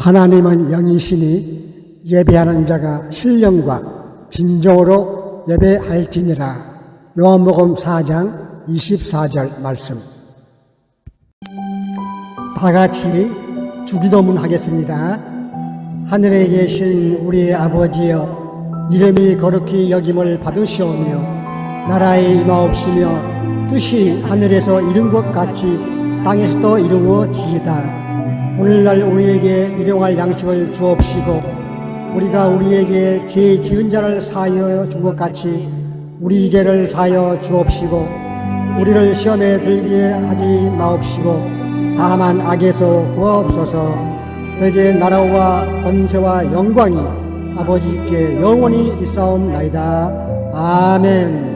하나님은 영이시니 예배하는 자가 신령과 진정으로 예배할지니라. 요한복음 4장 24절 말씀. 다 같이 주기도문 하겠습니다. 하늘에 계신 우리 아버지여, 이름이 거룩히 여김을 받으시오며 나라의 임하옵시며 뜻이 하늘에서 이룬 것 같이 땅에서도 이루어지이다. 오늘날 우리에게 일용할 양식을 주옵시고 우리가 우리에게 죄 지은 자를 사하여 준 것 같이 우리 죄를 사하여 주옵시고 우리를 시험에 들게 하지 마옵시고 다만 악에서 구하옵소서. 되게 나라와 권세와 영광이 아버지께 영원히 있사옵나이다. 아멘.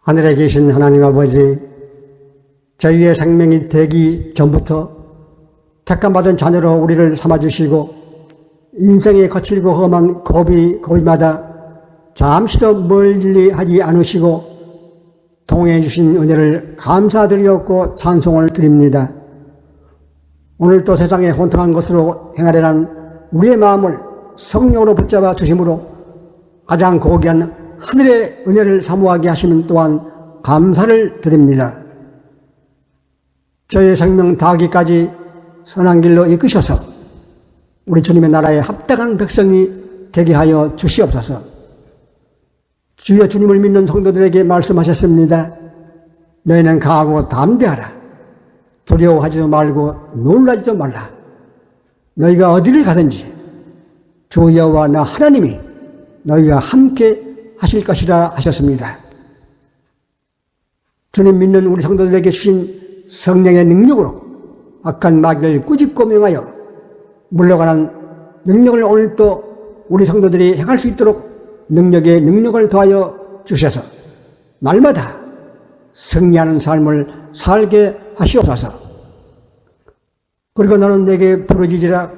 하늘에 계신 하나님 아버지, 저희의 생명이 되기 전부터 택감받은 자녀로 우리를 삼아주시고 인생의 거칠고 험한 고비마다 잠시도 멀리 하지 않으시고 동행해 주신 은혜를 감사드리옵고 찬송을 드립니다. 오늘도 세상에 혼탁한 것으로 행하려는 우리의 마음을 성령으로 붙잡아 주심으로 가장 고귀한 하늘의 은혜를 사모하게 하시는 또한 감사를 드립니다. 저의 생명 다하기까지 선한 길로 이끄셔서 우리 주님의 나라에 합당한 백성이 되게 하여 주시옵소서. 주여, 주님을 믿는 성도들에게 말씀하셨습니다. 너희는 강하고 담대하라. 두려워하지도 말고 놀라지도 말라. 너희가 어디를 가든지 주 여호와 나 하나님이 너희와 함께 하실 것이라 하셨습니다. 주님 믿는 우리 성도들에게 주신 성령의 능력으로 악한 마귀를 꾸짖고 명하여 물러가는 능력을 오늘도 우리 성도들이 행할 수 있도록 능력을 더하여 주셔서 날마다 승리하는 삶을 살게 하시옵소서. 그리고 너는 내게 부르짖으라.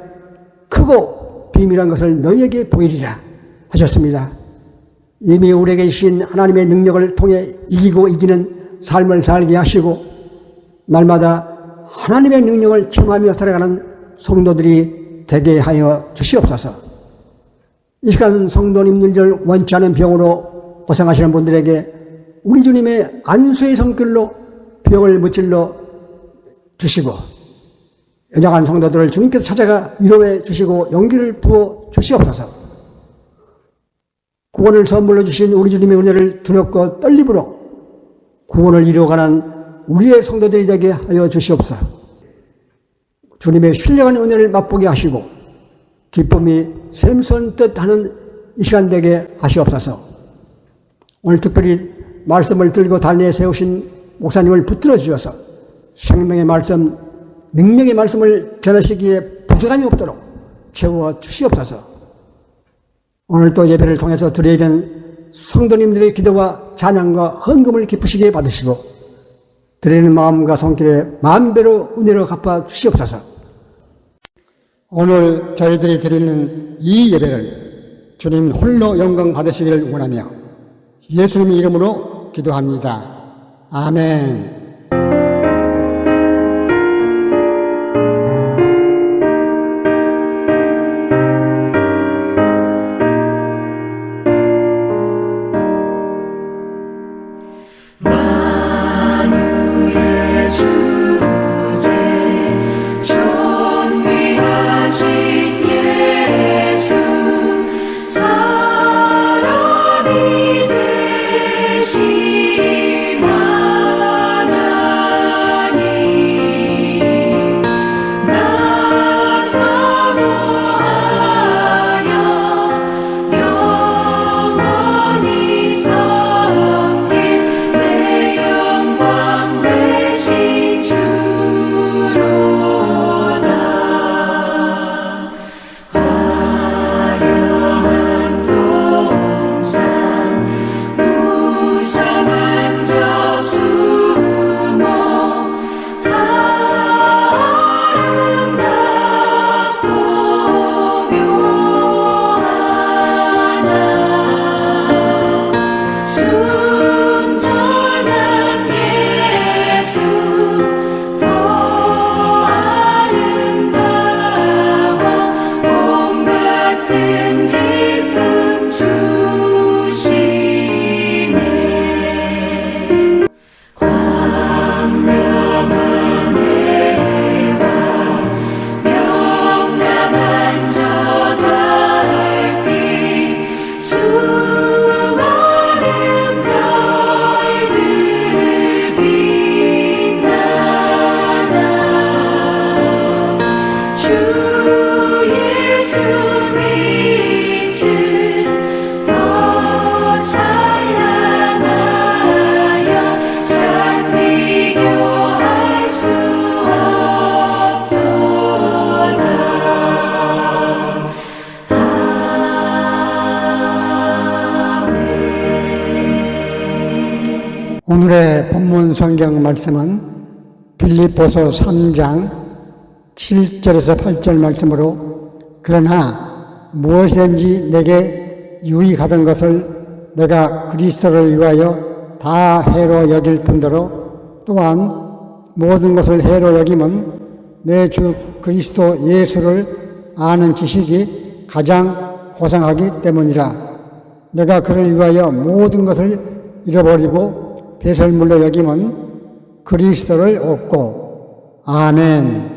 크고 비밀한 것을 너희에게 보이리라 하셨습니다. 이미 우리에게 주신 하나님의 능력을 통해 이기고 이기는 삶을 살게 하시고 날마다 하나님의 능력을 체험하며 살아가는 성도들이 되게 하여 주시옵소서. 이 시간 성도님들 원치 않은 병으로 고생하시는 분들에게 우리 주님의 안수의 손길로 병을 무찔러 주시고 연약한 성도들을 주님께서 찾아가 위로해 주시고 용기를 부어 주시옵소서. 구원을 선물로 주신 우리 주님의 은혜를 두렵고 떨림으로 구원을 이루어가는 우리의 성도들이 되게 하여 주시옵소서. 주님의 신령한 은혜를 맛보게 하시고 기쁨이 샘솟듯 하는 이 시간 되게 하시옵소서. 오늘 특별히 말씀을 들고 단위에 세우신 목사님을 붙들어 주셔서 생명의 말씀 능력의 말씀을 전하시기에 부족함이 없도록 채워 주시옵소서. 오늘도 예배를 통해서 드려야 되는 성도님들의 기도와 찬양과 헌금을 기쁘시게 받으시고 드리는 마음과 손길에 만배로 은혜로 갚아 주시옵소서. 오늘 저희들이 드리는 이 예배를 주님 홀로 영광 받으시기를 원하며 예수님의 이름으로 기도합니다. 아멘. 오늘의 본문 성경 말씀은 빌립보서 3장 7절에서 8절 말씀으로 그러나 무엇이든지 내게 유익하던 것을 내가 그리스도를 위하여 다 해로 여길 뿐더러 또한 모든 것을 해로 여김은 내 주 그리스도 예수를 아는 지식이 가장 고상하기 때문이라. 내가 그를 위하여 모든 것을 잃어버리고 배설물로 여김은 그리스도를 얻고. 아멘.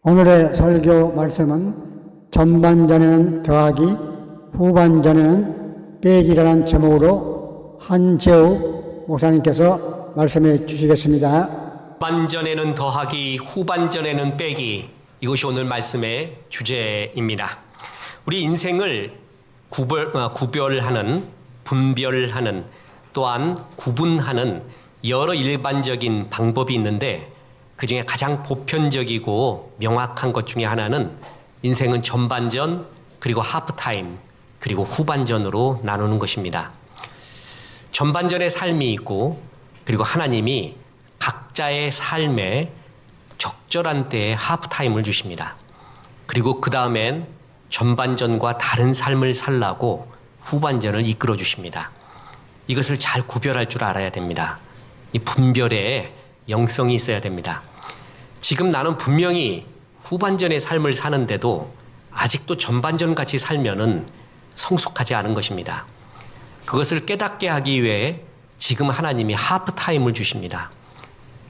오늘의 설교 말씀은 전반전에는 더하기, 후반전에는 빼기라는 제목으로 한재욱 목사님께서 말씀해 주시겠습니다. 전반전에는 더하기, 후반전에는 빼기, 이것이 오늘 말씀의 주제입니다. 우리 인생을 구별하는, 분별하는, 또한 구분하는 여러 일반적인 방법이 있는데 그 중에 가장 보편적이고 명확한 것 중에 하나는 인생은 전반전, 그리고 하프타임, 그리고 후반전으로 나누는 것입니다. 전반전의 삶이 있고, 그리고 하나님이 각자의 삶에 적절한 때에 하프타임을 주십니다. 그리고 그 다음엔 전반전과 다른 삶을 살라고 후반전을 이끌어 주십니다. 이것을 잘 구별할 줄 알아야 됩니다. 이 분별에 영성이 있어야 됩니다. 지금 나는 분명히 후반전의 삶을 사는데도 아직도 전반전 같이 살면은 성숙하지 않은 것입니다. 그것을 깨닫게 하기 위해 지금 하나님이 하프타임을 주십니다.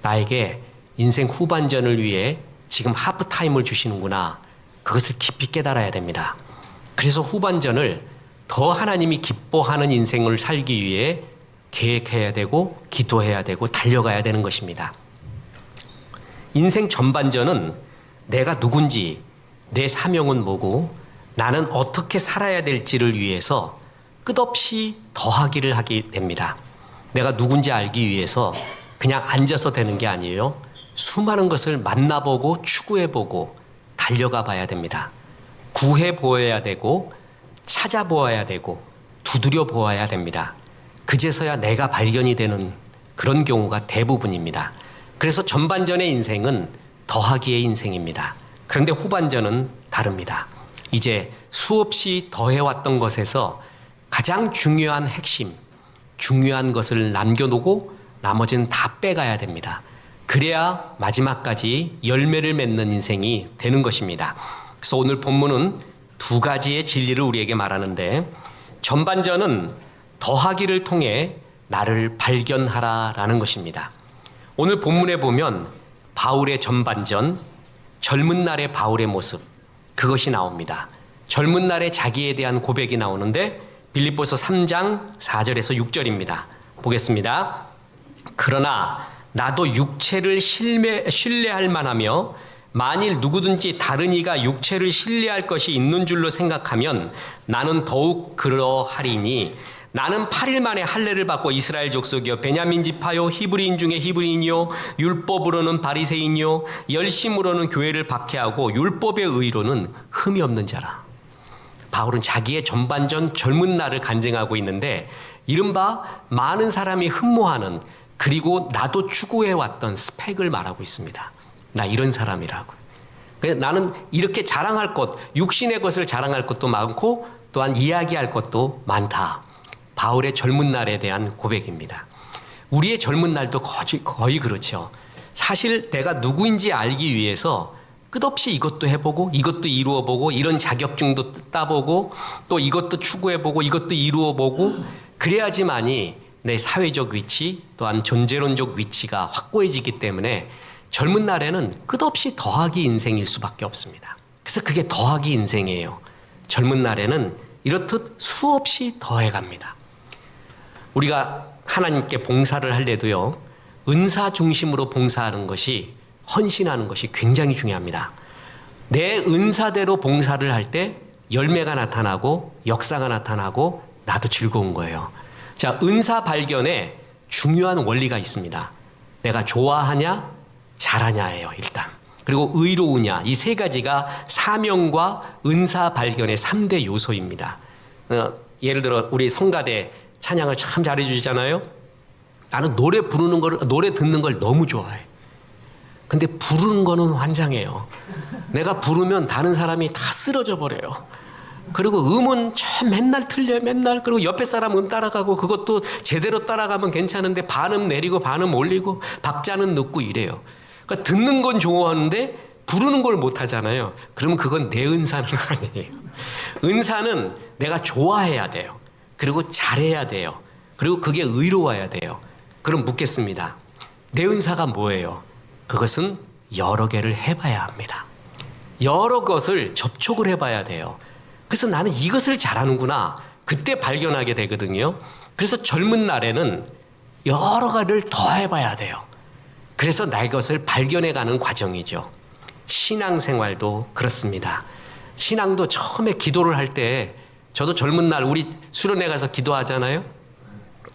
나에게 인생 후반전을 위해 지금 하프타임을 주시는구나. 그것을 깊이 깨달아야 됩니다. 그래서 후반전을 더 하나님이 기뻐하는 인생을 살기 위해 계획해야 되고 기도해야 되고 달려가야 되는 것입니다. 인생 전반전은 내가 누군지, 내 사명은 뭐고, 나는 어떻게 살아야 될지를 위해서 끝없이 더하기를 하게 됩니다. 내가 누군지 알기 위해서 그냥 앉아서 되는 게 아니에요. 수많은 것을 만나보고 추구해보고 달려가 봐야 됩니다. 구해보아야 되고 찾아보아야 되고 두드려 보아야 됩니다. 그제서야 내가 발견이 되는 그런 경우가 대부분입니다. 그래서 전반전의 인생은 더하기의 인생입니다. 그런데 후반전은 다릅니다. 이제 수없이 더해왔던 것에서 가장 중요한 핵심, 중요한 것을 남겨놓고 나머지는 다 빼가야 됩니다. 그래야 마지막까지 열매를 맺는 인생이 되는 것입니다. 그래서 오늘 본문은 두 가지의 진리를 우리에게 말하는데, 전반전은 더하기를 통해 나를 발견하라라는 것입니다. 오늘 본문에 보면 바울의 전반전, 젊은 날의 바울의 모습, 그것이 나옵니다. 젊은 날의 자기에 대한 고백이 나오는데 빌립보서 3장 4절에서 6절입니다. 보겠습니다. 그러나 나도 육체를 신뢰할 만하며 만일 누구든지 다른 이가 육체를 신뢰할 것이 있는 줄로 생각하면 나는 더욱 그러하리니 나는 8일 만에 할례를 받고 이스라엘 족속이요 베냐민 지파요 히브리인 중에 히브리인이요 율법으로는 바리새인이요 열심으로는 교회를 박해하고 율법의 의로는 흠이 없는 자라. 바울은 자기의 전반전 젊은 날을 간증하고 있는데 이른바 많은 사람이 흠모하는 그리고 나도 추구해왔던 스펙을 말하고 있습니다. 나 이런 사람이라고. 그래서 나는 이렇게 자랑할 것, 육신의 것을 자랑할 것도 많고 또한 이야기할 것도 많다. 바울의 젊은 날에 대한 고백입니다. 우리의 젊은 날도 거의 그렇죠. 사실 내가 누구인지 알기 위해서 끝없이 이것도 해보고 이것도 이루어보고 이런 자격증도 따보고 또 이것도 추구해보고 이것도 이루어보고 그래야지만이 내 사회적 위치 또한 존재론적 위치가 확고해지기 때문에 젊은 날에는 끝없이 더하기 인생일 수밖에 없습니다. 그래서 그게 더하기 인생이에요. 젊은 날에는 이렇듯 수없이 더해갑니다. 우리가 하나님께 봉사를 할 때도요, 은사 중심으로 봉사하는 것이, 헌신하는 것이 굉장히 중요합니다. 내 은사대로 봉사를 할 때 열매가 나타나고 역사가 나타나고 나도 즐거운 거예요. 자, 은사 발견에 중요한 원리가 있습니다. 내가 좋아하냐, 잘하냐예요, 일단. 그리고 의로우냐, 이 세 가지가 사명과 은사 발견의 3대 요소입니다. 예를 들어 우리 성가대 찬양을 참 잘해주잖아요. 나는 노래 부르는 걸, 노래 듣는 걸 너무 좋아해. 근데 부르는 거는 환장해요. 내가 부르면 다른 사람이 다 쓰러져 버려요. 그리고 음은 참 맨날 틀려요, 맨날. 그리고 옆에 사람 음 따라가고 그것도 제대로 따라가면 괜찮은데 반음 내리고 반음 올리고 박자는 넣고 이래요. 그러니까 듣는 건 좋아하는데 부르는 걸 못 하잖아요. 그러면 그건 내 은사는 아니에요. 은사는 내가 좋아해야 돼요. 그리고 잘해야 돼요. 그리고 그게 의로워야 돼요. 그럼 묻겠습니다. 내 은사가 뭐예요? 그것은 여러 개를 해봐야 합니다. 여러 것을 접촉을 해봐야 돼요. 그래서 나는 이것을 잘하는구나. 그때 발견하게 되거든요. 그래서 젊은 날에는 여러 가지를 더 해봐야 돼요. 그래서 나 것을 발견해가는 과정이죠. 신앙생활도 그렇습니다. 신앙도 처음에 기도를 할 때 저도 젊은 날 우리 수련회 가서 기도하잖아요.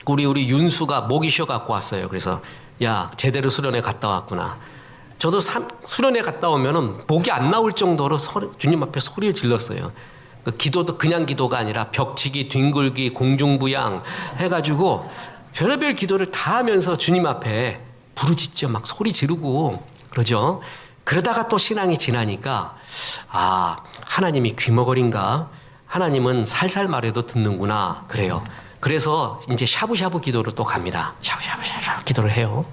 우리 윤수가 목이 쉬어갖고 왔어요. 그래서 야, 제대로 수련회 갔다 왔구나. 저도 수련회 갔다 오면은 목이 안 나올 정도로 주님 앞에 소리를 질렀어요. 그 기도도 그냥 기도가 아니라 벽치기, 뒹굴기, 공중부양 해가지고 별의별 기도를 다 하면서 주님 앞에 부르짖죠. 막 소리 지르고 그러죠. 그러다가 또 신앙이 지나니까 아, 하나님이 귀머거린가? 하나님은 살살 말해도 듣는구나. 그래요. 그래서 이제 샤브샤브 기도로 또 갑니다. 샤브샤브 기도를 해요.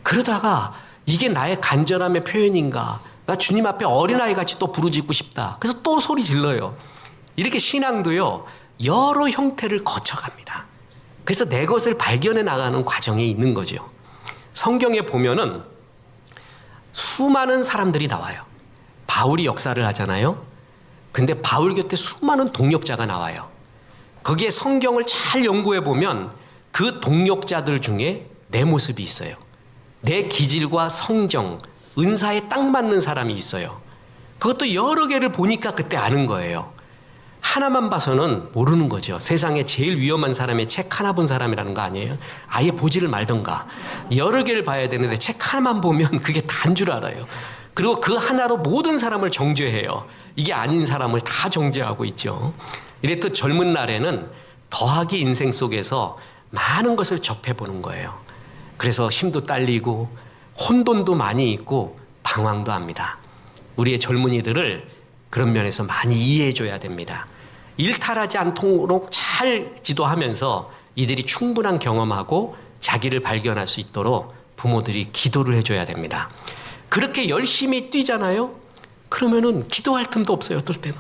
그러다가 이게 나의 간절함의 표현인가? 나 주님 앞에 어린아이같이 또 부르짖고 싶다. 그래서 또 소리 질러요. 이렇게 신앙도요, 여러 형태를 거쳐갑니다. 그래서 내 것을 발견해 나가는 과정이 있는 거죠. 성경에 보면은 수많은 사람들이 나와요. 바울이 역사를 하잖아요. 근데 바울 곁에 수많은 동역자가 나와요. 거기에 성경을 잘 연구해 보면 그 동역자들 중에 내 모습이 있어요. 내 기질과 성정, 은사에 딱 맞는 사람이 있어요. 그것도 여러 개를 보니까 그때 아는 거예요. 하나만 봐서는 모르는 거죠. 세상에 제일 위험한 사람이 책 하나 본 사람이라는 거 아니에요? 아예 보지를 말던가. 여러 개를 봐야 되는데 책 하나만 보면 그게 다인 줄 알아요. 그리고 그 하나로 모든 사람을 정죄해요. 이게 아닌 사람을 다 정죄하고 있죠. 이랬듯 젊은 날에는 더하기 인생 속에서 많은 것을 접해보는 거예요. 그래서 힘도 딸리고 혼돈도 많이 있고 방황도 합니다. 우리의 젊은이들을 그런 면에서 많이 이해해줘야 됩니다. 일탈하지 않도록 잘 지도하면서 이들이 충분한 경험하고 자기를 발견할 수 있도록 부모들이 기도를 해줘야 됩니다. 그렇게 열심히 뛰잖아요. 그러면은 기도할 틈도 없어요. 어떨 때는.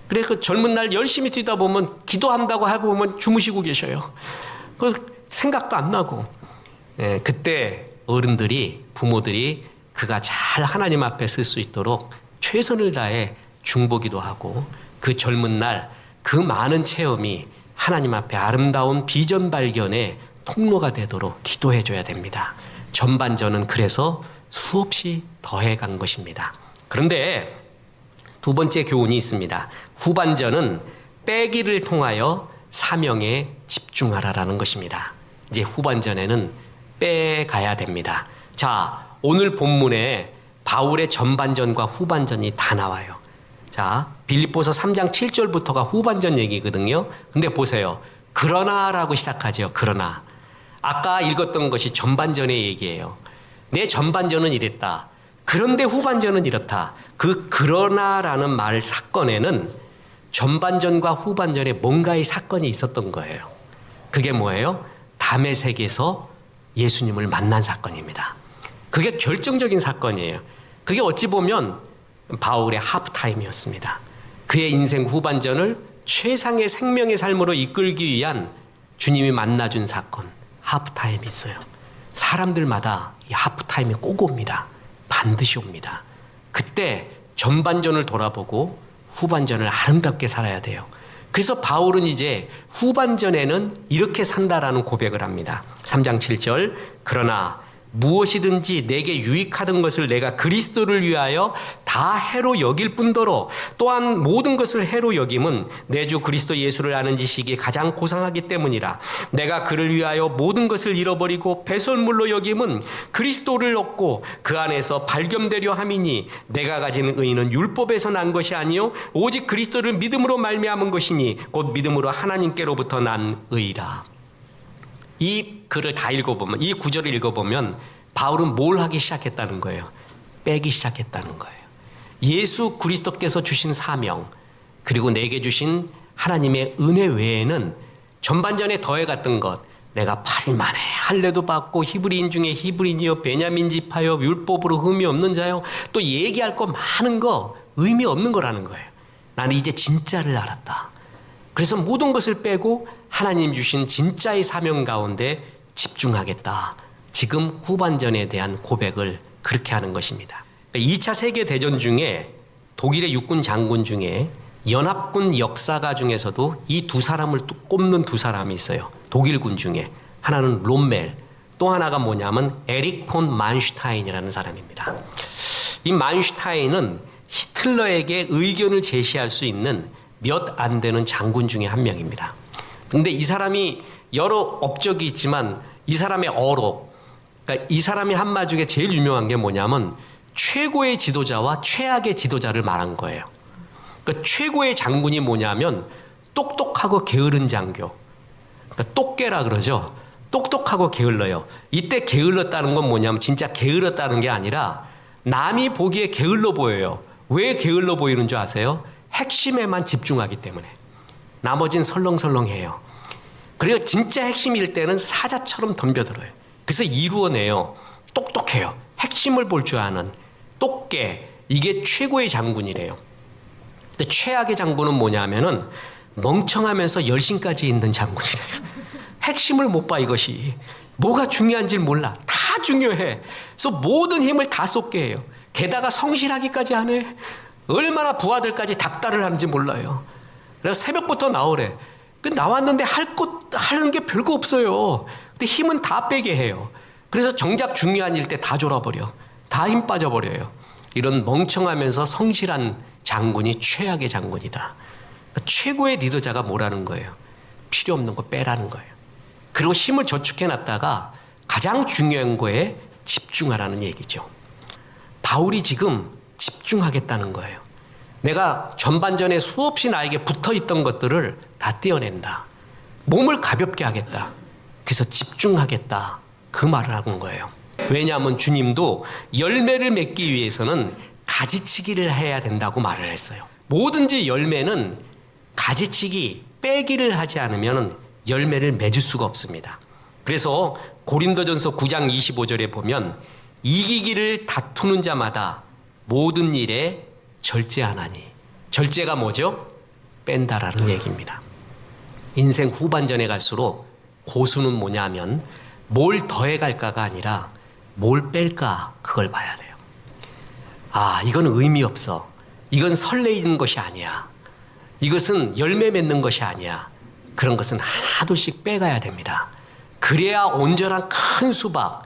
그래 그 젊은 날 열심히 뛰다 보면 기도한다고 해보면 주무시고 계셔요. 그 생각도 안 나고. 예, 그때 어른들이 부모들이 그가 잘 하나님 앞에 쓸 수 있도록 최선을 다해 중보기도 하고 그 젊은 날 그 많은 체험이 하나님 앞에 아름다운 비전 발견의 통로가 되도록 기도해 줘야 됩니다. 전반전은 그래서 수없이 더해간 것입니다. 그런데 두 번째 교훈이 있습니다. 후반전은 빼기를 통하여 사명에 집중하라라는 것입니다. 이제 후반전에는 빼가야 됩니다. 자, 오늘 본문에 바울의 전반전과 후반전이 다 나와요. 자, 빌립보서 3장 7절부터가 후반전 얘기거든요. 근데 보세요. 그러나라고 시작하죠. 그러나. 아까 읽었던 것이 전반전의 얘기예요. 내 전반전은 이랬다. 그런데 후반전은 이렇다. 그 그러나라는 말 사건에는 전반전과 후반전에 뭔가의 사건이 있었던 거예요. 그게 뭐예요? 다메섹에서 예수님을 만난 사건입니다. 그게 결정적인 사건이에요. 그게 어찌 보면 바울의 하프타임이었습니다. 그의 인생 후반전을 최상의 생명의 삶으로 이끌기 위한 주님이 만나준 사건, 하프타임이 있어요. 사람들마다 이 하프타임이 꼭 옵니다. 반드시 옵니다. 그때 전반전을 돌아보고 후반전을 아름답게 살아야 돼요. 그래서 바울은 이제 후반전에는 이렇게 산다라는 고백을 합니다. 3장 7절 그러나 무엇이든지 내게 유익하던 것을 내가 그리스도를 위하여 다 해로 여길 뿐더러 또한 모든 것을 해로 여김은 내 주 그리스도 예수를 아는 지식이 가장 고상하기 때문이라. 내가 그를 위하여 모든 것을 잃어버리고 배설물로 여김은 그리스도를 얻고 그 안에서 발견되려 함이니 내가 가진 의는 율법에서 난 것이 아니요 오직 그리스도를 믿음으로 말미암은 것이니 곧 믿음으로 하나님께로부터 난 의라. 이 글을 다 읽어보면, 이 구절을 읽어보면 바울은 뭘 하기 시작했다는 거예요? 빼기 시작했다는 거예요. 예수 그리스도께서 주신 사명, 그리고 내게 주신 하나님의 은혜 외에는 전반전에 더해갔던 것, 내가 8일 만에 할례도 받고 히브리인 중에 히브리인이요 베냐민 지파요 율법으로 흠이 없는 자요, 또 얘기할 거 많은 거 의미 없는 거라는 거예요. 나는 이제 진짜를 알았다. 그래서 모든 것을 빼고 하나님 주신 진짜의 사명 가운데 집중하겠다. 지금 후반전에 대한 고백을 그렇게 하는 것입니다. 2차 세계대전 중에 독일의 육군 장군 중에 연합군 역사가 중에서도 이 두 사람을 꼽는 두 사람이 있어요. 독일군 중에. 하나는 롬멜, 또 하나가 뭐냐면 에릭 폰 만슈타인이라는 사람입니다. 이 만슈타인은 히틀러에게 의견을 제시할 수 있는 몇 안 되는 장군 중에 한 명입니다. 근데 이 사람이 여러 업적이 있지만 이 사람의 어록, 그러니까 이 사람이 한 말 중에 제일 유명한 게 뭐냐면 최고의 지도자와 최악의 지도자를 말한 거예요. 그러니까 최고의 장군이 뭐냐면 똑똑하고 게으른 장교. 그러니까 똑개라 그러죠. 똑똑하고 게을러요. 이때 게을렀다는 건 뭐냐면 진짜 게을렀다는 게 아니라 남이 보기에 게을러 보여요. 왜 게을러 보이는 줄 아세요? 핵심에만 집중하기 때문에. 나머진 설렁설렁해요. 그리고 진짜 핵심일 때는 사자처럼 덤벼들어요. 그래서 이루어내요. 똑똑해요. 핵심을 볼 줄 아는 똑개. 이게 최고의 장군이래요. 근데 최악의 장군은 뭐냐면은 멍청하면서 열심까지 있는 장군이래요. 핵심을 못 봐. 이것이 뭐가 중요한지 몰라. 다 중요해. 그래서 모든 힘을 다 쏟게 해요. 게다가 성실하기까지 하네. 얼마나 부하들까지 닥달을 하는지 몰라요. 그래서 새벽부터 나오래. 나왔는데 하는 게 별거 없어요. 근데 힘은 다 빼게 해요. 그래서 정작 중요한 일 때 다 졸아버려. 다 힘 빠져버려요. 이런 멍청하면서 성실한 장군이 최악의 장군이다. 최고의 리더자가 뭐라는 거예요? 필요 없는 거 빼라는 거예요. 그리고 힘을 저축해놨다가 가장 중요한 거에 집중하라는 얘기죠. 바울이 지금 집중하겠다는 거예요. 내가 전반전에 수없이 나에게 붙어있던 것들을 다 떼어낸다. 몸을 가볍게 하겠다. 그래서 집중하겠다. 그 말을 하는 거예요. 왜냐하면 주님도 열매를 맺기 위해서는 가지치기를 해야 된다고 말을 했어요. 뭐든지 열매는 가지치기, 빼기를 하지 않으면 열매를 맺을 수가 없습니다. 그래서 고린도전서 9장 25절에 보면 이기기를 다투는 자마다 모든 일에 절제하나니. 절제가 뭐죠? 뺀다라는 얘기입니다. 인생 후반전에 갈수록 고수는 뭐냐면 뭘 더해갈까가 아니라 뭘 뺄까 그걸 봐야 돼요. 아, 이건 의미 없어. 이건 설레이는 것이 아니야. 이것은 열매 맺는 것이 아니야. 그런 것은 하나둘씩 빼가야 됩니다. 그래야 온전한 큰 수박,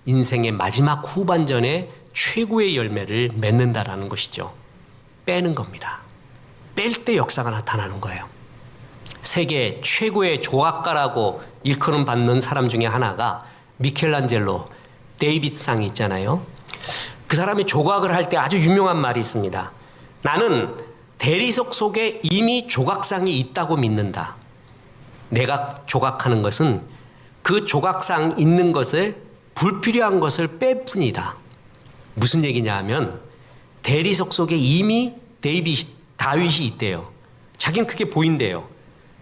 인생의 마지막 후반전에 최고의 열매를 맺는다라는 것이죠. 빼는 겁니다. 뺄 때 역사가 나타나는 거예요. 세계 최고의 조각가라고 일컬음 받는 사람 중에 하나가 미켈란젤로 데이빗상이 있잖아요. 그 사람이 조각을 할 때 아주 유명한 말이 있습니다. 나는 대리석 속에 이미 조각상이 있다고 믿는다. 내가 조각하는 것은 그 조각상 있는 것을 불필요한 것을 뺄 뿐이다. 무슨 얘기냐 하면 대리석 속에 이미 다윗이 있대요. 자기는 그게 보인대요.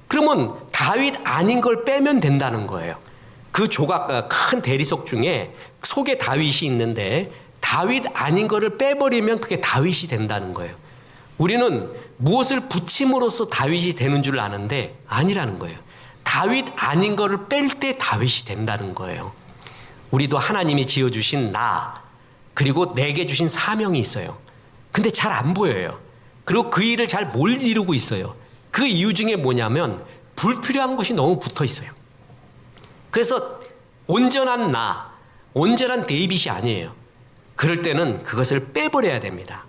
그러면 다윗 아닌 걸 빼면 된다는 거예요. 그 큰 대리석 중에 속에 다윗이 있는데 다윗 아닌 거를 빼버리면 그게 다윗이 된다는 거예요. 우리는 무엇을 붙임으로써 다윗이 되는 줄 아는데 아니라는 거예요. 다윗 아닌 거를 뺄 때 다윗이 된다는 거예요. 우리도 하나님이 지어주신 나, 그리고 내게 주신 사명이 있어요. 근데 잘 안 보여요. 그리고 그 일을 잘 못 이루고 있어요. 그 이유 중에 뭐냐면 불필요한 것이 너무 붙어 있어요. 그래서 온전한 나, 온전한 데이빗이 아니에요. 그럴 때는 그것을 빼버려야 됩니다.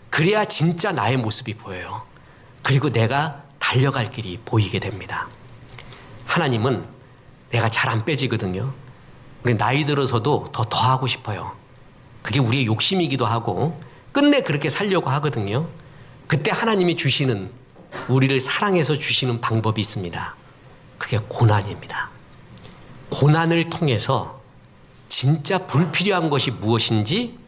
그래야 진짜 나의 모습이 보여요. 그리고 내가 달려갈 길이 보이게 됩니다. 하나님은 내가 잘 안 빼지거든요. 우리 나이 들어서도 더 하고 싶어요. 그게 우리의 욕심이기도 하고 끝내 그렇게 살려고 하거든요. 그때 하나님이 주시는, 우리를 사랑해서 주시는 방법이 있습니다. 그게 고난입니다. 고난을 통해서 진짜 불필요한 것이 무엇인지,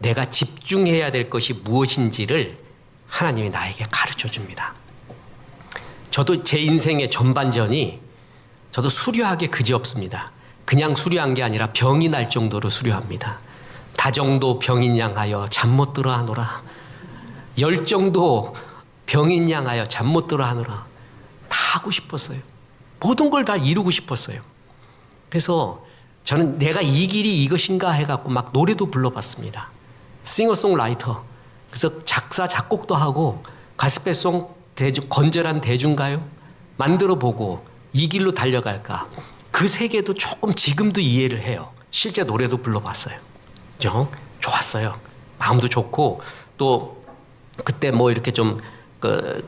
내가 집중해야 될 것이 무엇인지를 하나님이 나에게 가르쳐 줍니다. 저도 제 인생의 전반전이 저도 수료하게 그지없습니다. 그냥 수료한 게 아니라 병이 날 정도로 수료합니다. 다정도 병인 양하여 잠 못 들어 하노라. 열정도 병인 양하여 잠 못 들어 하노라. 다 하고 싶었어요. 모든 걸 다 이루고 싶었어요. 그래서 저는 내가 이 길이 이것인가 해갖고 막 노래도 불러봤습니다. 싱어송라이터. 그래서 작사, 작곡도 하고 가스펠송 건전한 대중가요 만들어보고 이 길로 달려갈까. 그 세계도 조금 지금도 이해를 해요. 실제 노래도 불러봤어요. 그죠? 좋았어요. 마음도 좋고 또 그때 뭐 이렇게 좀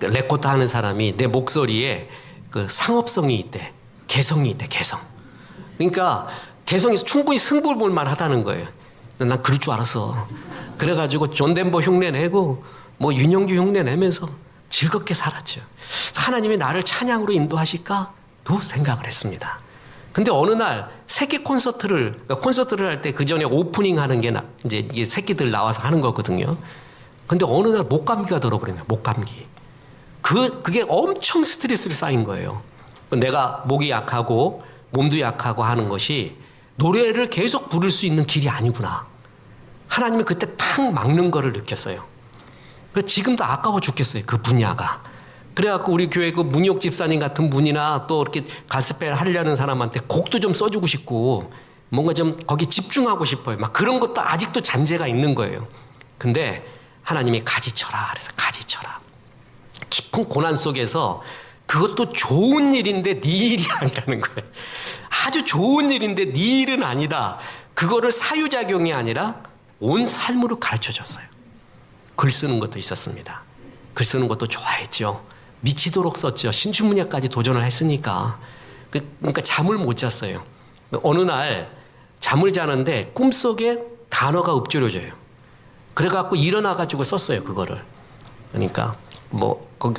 레코드 하는 사람이 내 목소리에 그 상업성이 있대. 개성이 있대. 개성. 그러니까 개성이 충분히 승부를 볼 만하다는 거예요. 난 그럴 줄 알았어. 그래가지고 존 덴버 흉내 내고 뭐 윤영주 흉내 내면서 즐겁게 살았죠. 하나님이 나를 찬양으로 인도하실까도 생각을 했습니다. 근데 어느 날 새끼 콘서트를 할 때 그 전에 오프닝 하는 게 이제 이게 새끼들 나와서 하는 거거든요. 근데 어느 날 목감기가 들어버리네요. 목감기. 그게 엄청 스트레스를 쌓인 거예요. 내가 목이 약하고 몸도 약하고 하는 것이 노래를 계속 부를 수 있는 길이 아니구나. 하나님이 그때 탁 막는 거를 느꼈어요. 지금도 아까워 죽겠어요. 그 분야가. 그래갖고 우리 교회 그 문희옥 집사님 같은 분이나 또 이렇게 가스펠 하려는 사람한테 곡도 좀 써주고 싶고 뭔가 좀 거기 집중하고 싶어요. 막 그런 것도 아직도 잔재가 있는 거예요. 근데 하나님이 가지쳐라. 그래서 가지쳐라. 깊은 고난 속에서 그것도 좋은 일인데 네 일이 아니라는 거예요. 아주 좋은 일인데 네 일은 아니다. 그거를 사유작용이 아니라 온 삶으로 가르쳐줬어요. 글 쓰는 것도 있었습니다. 글 쓰는 것도 좋아했죠. 미치도록 썼죠. 신춘문예까지 도전을 했으니까. 그러니까 잠을 못 잤어요. 어느 날 잠을 자는데 꿈속에 단어가 읊조려져요. 그래갖고 일어나가지고 썼어요. 그거를. 그러니까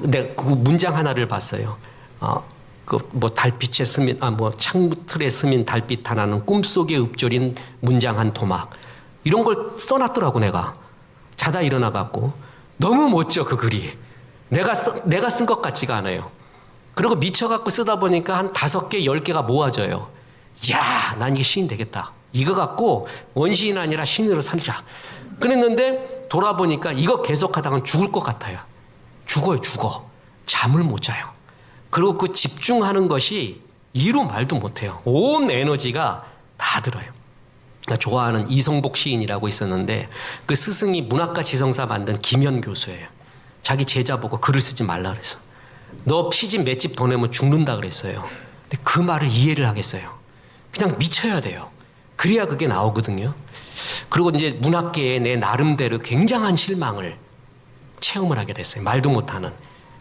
내가 그 문장 하나를 봤어요. 달빛에 스민, 창틀에 스민 달빛 하나는 꿈속에 읊조린 문장 한 토막. 이런 걸 써놨더라고, 내가. 자다 일어나갖고. 너무 멋져, 그 글이. 내가 쓴 것 같지가 않아요. 그리고 미쳐갖고 쓰다 보니까 한 5개, 10개가 모아져요. 이야, 난 이게 시인 되겠다. 이거 갖고 원시인 아니라 신으로 살자. 그랬는데 돌아보니까 이거 계속하다간 죽을 것 같아요. 죽어. 잠을 못 자요. 그리고 그 집중하는 것이 이루 말도 못해요. 온 에너지가 다 들어요. 좋아하는 이성복 시인이라고 있었는데 그 스승이 문학과 지성사 만든 김현 교수예요. 자기 제자 보고 글을 쓰지 말라 그래서. 너 시집 몇 집 더 내면 죽는다 그랬어요. 근데 그 말을 이해를 하겠어요. 그냥 미쳐야 돼요. 그래야 그게 나오거든요. 그리고 이제 문학계에 내 나름대로 굉장한 실망을 체험을 하게 됐어요. 말도 못하는.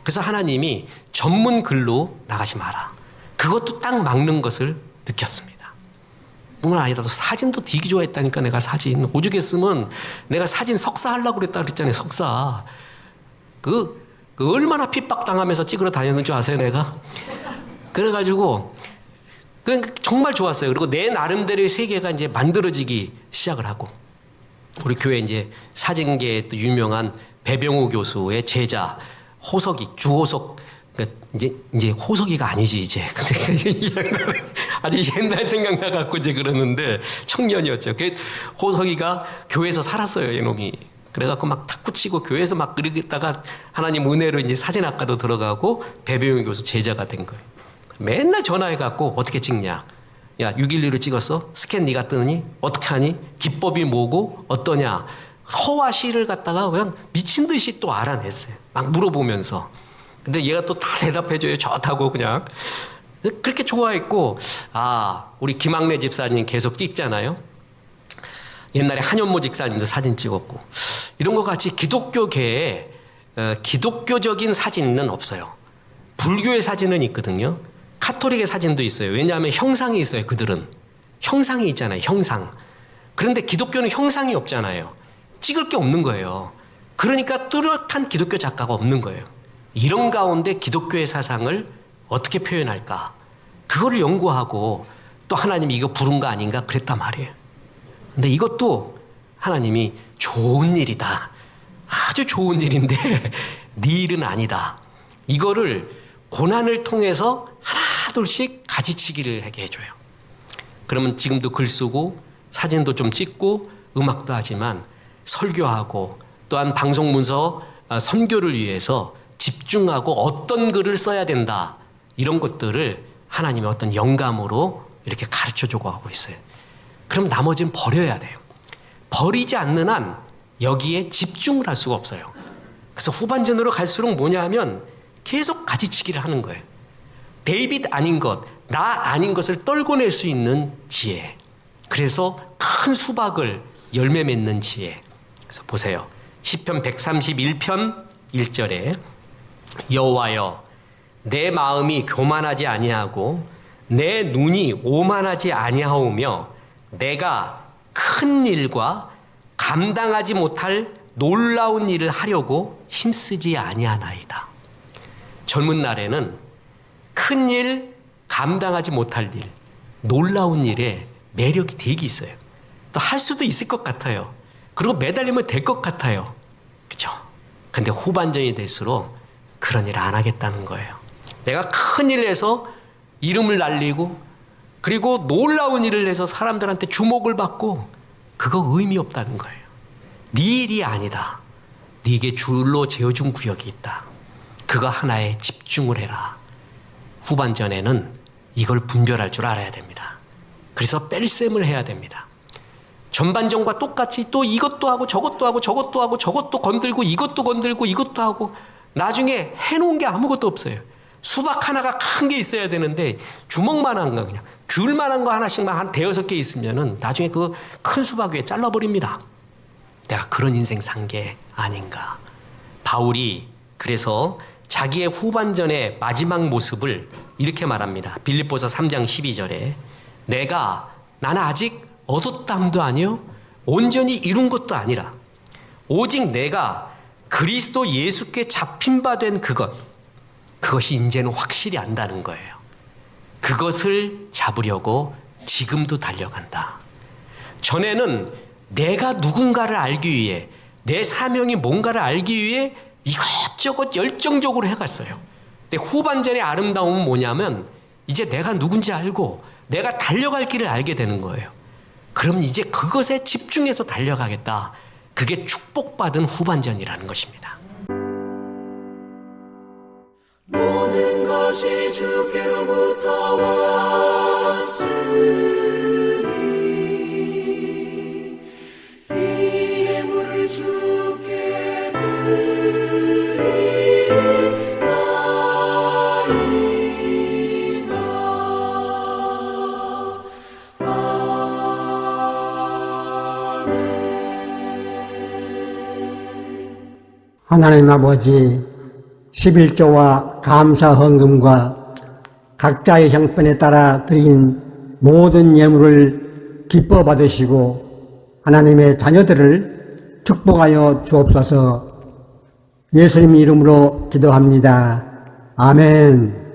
그래서 하나님이 전문 글로 나가지 마라. 그것도 딱 막는 것을 느꼈습니다. 뿐만 아니라 사진도 되게 좋아했다니까. 내가 사진 오죽했으면 내가 사진 석사 하려고 그랬잖아요. 석사. 그 얼마나 핍박당하면서 찍으러 다녔는 줄 아세요, 내가? 그래가지고 정말 좋았어요. 그리고 내 나름대로의 세계가 이제 만들어지기 시작을 하고, 우리 교회 이제 사진계에 또 유명한 배병호 교수의 제자 호석이, 주호석, 이제 호석이가 아니지 이제. 아주 옛날 생각나갖고 이제 그러는데 청년이었죠. 호석이가 교회에서 살았어요, 이놈이. 그래갖고 막 탁구 치고 교회에서 막 그러다가 하나님 은혜로 이제 사진학과도 들어가고 배병호 교수 제자가 된 거예요. 맨날 전화해갖고 어떻게 찍냐? 야, 612로 찍었어? 스캔 네가 뜨니? 어떻게 하니? 기법이 뭐고? 어떠냐? 서와 시를 갖다가 그냥 미친 듯이 또 알아냈어요. 막 물어보면서. 근데 얘가 또 다 대답해줘요. 좋다고 그냥. 그렇게 좋아했고, 우리 김학래 집사님 계속 찍잖아요. 옛날에 한현모 집사님도 사진 찍었고, 이런 것 같이 기독교계에 기독교적인 사진은 없어요. 불교의 사진은 있거든요. 카톨릭의 사진도 있어요. 왜냐하면 형상이 있어요. 그들은 형상이 있잖아요. 형상. 그런데 기독교는 형상이 없잖아요. 찍을 게 없는 거예요. 그러니까 뚜렷한 기독교 작가가 없는 거예요. 이런 가운데 기독교의 사상을 어떻게 표현할까? 그거를 연구하고 또 하나님이 이거 부른 거 아닌가 그랬단 말이에요. 근데 이것도 하나님이 좋은 일이다. 아주 좋은 일인데 네 일은 아니다. 이거를 고난을 통해서 하나둘씩 가지치기를 하게 해줘요. 그러면 지금도 글 쓰고 사진도 좀 찍고 음악도 하지만 설교하고 또한 방송문서 선교를 위해서 집중하고 어떤 글을 써야 된다. 이런 것들을 하나님의 어떤 영감으로 이렇게 가르쳐주고 하고 있어요. 그럼 나머지는 버려야 돼요. 버리지 않는 한 여기에 집중을 할 수가 없어요. 그래서 후반전으로 갈수록 뭐냐 하면 계속 가지치기를 하는 거예요. 데이빗 아닌 것, 나 아닌 것을 떨궈낼 수 있는 지혜. 그래서 큰 수박을 열매 맺는 지혜. 그래서 보세요. 시편 131편 1절에 여호와여 내 마음이 교만하지 아니하고 내 눈이 오만하지 아니하오며 내가 큰 일과 감당하지 못할 놀라운 일을 하려고 힘쓰지 아니하나이다. 젊은 날에는 큰 일, 감당하지 못할 일, 놀라운 일에 매력이 되게 있어요. 또 할 수도 있을 것 같아요. 그리고 매달리면 될 것 같아요. 그죠? 근데 후반전이 될수록 그런 일 안 하겠다는 거예요. 내가 큰 일을 해서 이름을 날리고 그리고 놀라운 일을 해서 사람들한테 주목을 받고 그거 의미 없다는 거예요. 네 일이 아니다. 네게 줄로 재어준 구역이 있다. 그거 하나에 집중을 해라. 후반전에는 이걸 분별할 줄 알아야 됩니다. 그래서 뺄셈을 해야 됩니다. 전반전과 똑같이 또 이것도 하고 저것도 하고 저것도 하고 저것도 건들고 이것도 건들고 이것도 하고 나중에 해놓은 게 아무것도 없어요. 수박 하나가 큰 게 있어야 되는데 주먹만한 거 그냥 귤만한 거 하나씩만 한 대여섯 개 있으면은 나중에 그 큰 수박 위에 잘라버립니다. 내가 그런 인생 산 게 아닌가. 바울이 그래서 자기의 후반전의 마지막 모습을 이렇게 말합니다. 빌립보서 3장 12절에 나는 아직 얻었담도 아니요 온전히 이룬 것도 아니라 오직 내가 그리스도 예수께 잡힌 바 된 그것이 이제는 확실히 안다는 거예요. 그것을 잡으려고 지금도 달려간다. 전에는 내가 누군가를 알기 위해 내 사명이 뭔가를 알기 위해 이것저것 열정적으로 해갔어요. 근데 후반전의 아름다움은 뭐냐면 이제 내가 누군지 알고 내가 달려갈 길을 알게 되는 거예요. 그럼 이제 그것에 집중해서 달려가겠다. 그게 축복받은 후반전이라는 것입니다. 모든 것이 주께로부터 왔으니 이 예물을 주께 드리나이다. 아멘. 하나님 아버지, 11조와 감사 헌금과 각자의 형편에 따라 드린 모든 예물을 기뻐 받으시고 하나님의 자녀들을 축복하여 주옵소서. 예수님 이름으로 기도합니다. 아멘.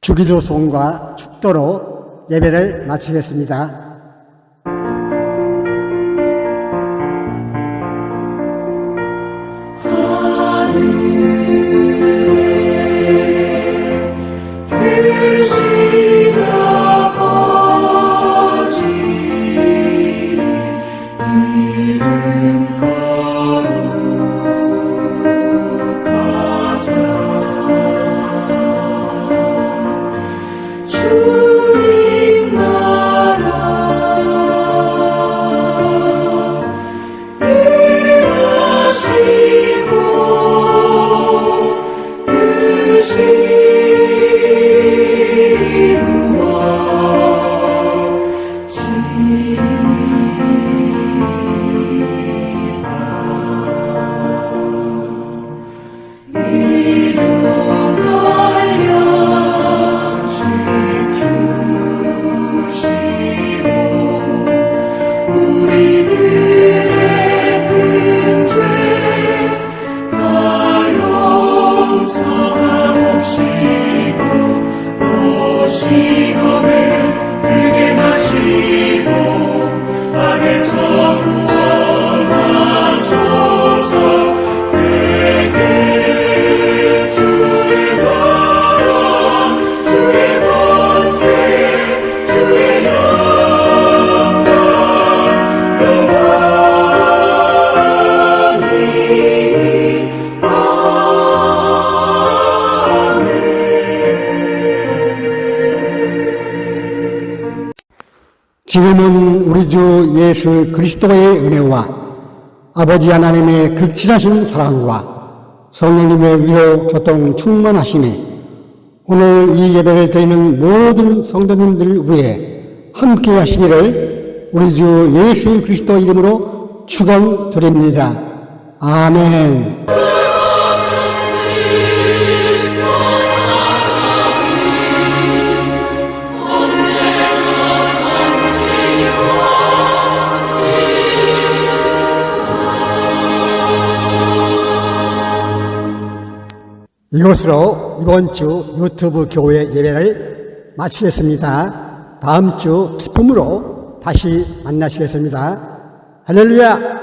주기도 송과 축도로 예배를 마치겠습니다. 계신 아버지 이름 거룩하사 주님 나라 일하시고 지금은 우리 주 예수 그리스도의 은혜와 아버지 하나님의 극진하신 사랑과 성령님의 위로 교통 충만하심에 오늘 이 예배를 드리는 모든 성도님들 위해 함께 하시기를 우리 주 예수 그리스도 이름으로 축원드립니다. 아멘. 이것으로 이번 주 유튜브 교회 예배를 마치겠습니다. 다음 주 기쁨으로 다시 만나시겠습니다. 할렐루야!